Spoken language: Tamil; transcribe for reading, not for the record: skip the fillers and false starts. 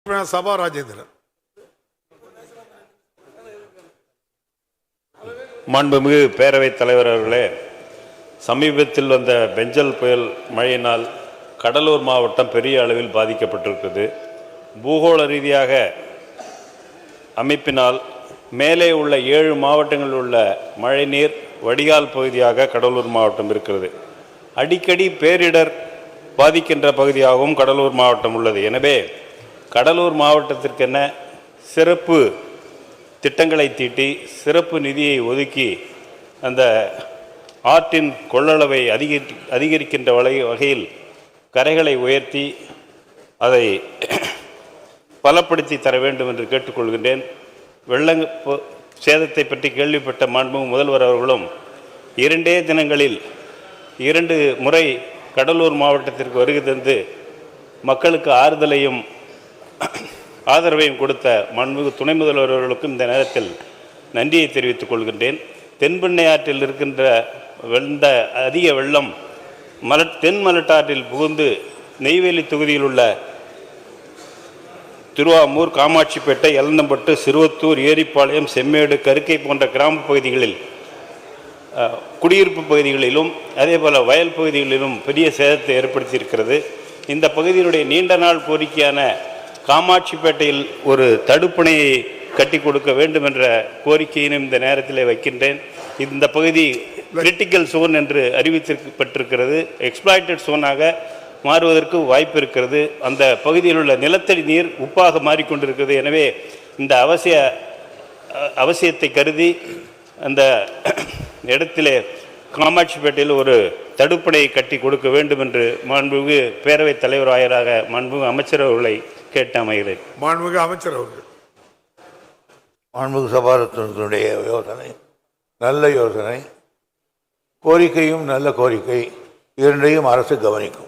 சபா ராஜேந்திரன். மாண்புமிகு பேரவைத் தலைவர் அவர்களே, சமீபத்தில் வந்த பெஞ்சல் புயல் மழையினால் கடலூர் மாவட்டம் பெரிய அளவில் பாதிக்கப்பட்டிருக்கிறது. பூகோள ரீதியாக அமைப்பினால் மேலே உள்ள 7 மாவட்டங்களில் உள்ள மழைநீர் வடிகால் பகுதியாக கடலூர் மாவட்டம் இருக்கிறது. அடிக்கடி பேரிடர் பாதிக்கின்ற பகுதியாகவும் கடலூர் மாவட்டம் உள்ளது. எனவே கடலூர் மாவட்டத்திற்கென சிறப்பு திட்டங்களை தீட்டி சிறப்பு நிதியை ஒதுக்கி அந்த ஆற்றின் கொள்ளளவை அதிகரிக்கின்ற வகையில் கரைகளை உயர்த்தி அதை பலப்படுத்தி தர வேண்டும் என்று கேட்டுக்கொள்கின்றேன். வெள்ள சேதத்தை பற்றி கேள்விப்பட்ட மாண்புமிகு முதல்வர் அவர்களும் 2 தினங்களில் 2 முறை கடலூர் மாவட்டத்திற்கு வருகை தந்து மக்களுக்கு ஆறுதலையும் ஆதரவையும் கொடுத்த மாண்புமிகு துணை முதல்வர் அவர்களுக்கும் இந்த நேரத்தில் நன்றியை தெரிவித்துக் கொள்கின்றேன். தென்பெண்ணை ஆற்றில் இருக்கின்ற அதிக வெள்ளம் தென் மலட்டாற்றில் புகுந்து நெய்வேலி தொகுதியில் உள்ள திருவாமூர், காமாட்சிப்பேட்டை, எலந்தம்பட்டு, சிறுவத்தூர், ஏரிப்பாளையம், செம்மேடு, கருக்கை போன்ற கிராம பகுதிகளில் குடியிருப்பு பகுதிகளிலும் அதேபோல் வயல் பகுதிகளிலும் பெரிய சேதத்தை ஏற்படுத்தியிருக்கிறது. இந்த பகுதியினுடைய நீண்ட நாள் கோரிக்கையான காமாட்சிப்பேட்டையில் ஒரு தடுப்பணையை கட்டி கொடுக்க வேண்டும் என்ற கோரிக்கையினும் இந்த நேரத்தில் வைக்கின்றேன். இந்த பகுதி கிரிட்டிக்கல் சோன் என்று அறிவிக்கப்பட்டிருக்கிறது. எக்ஸ்ப்ளாய்டட் சோனாக மாறுவதற்கு வாய்ப்பு இருக்கிறது. அந்த பகுதியில் உள்ள நிலத்தடி நீர் உப்பாக மாறிக்கொண்டிருக்கிறது. எனவே இந்த அவசியத்தை கருதி அந்த இடத்திலே காமாட்சிப்பேட்டையில் ஒரு தடுப்பணையை கட்டி கொடுக்க வேண்டும் என்று மாண்புமிகு பேரவைத் தலைவர் வாயிலாக மாண்புமிகு அமைச்சர் அவர்களை கேட்டு அமைகிறேன். மாண்புமிகு அமைச்சர் அவர்கள். மாண்புமிகு சபாரத்தினுடைய யோசனை நல்ல யோசனை, கோரிக்கையும் நல்ல கோரிக்கை, இரண்டையும் அரசு கவனிக்கும்.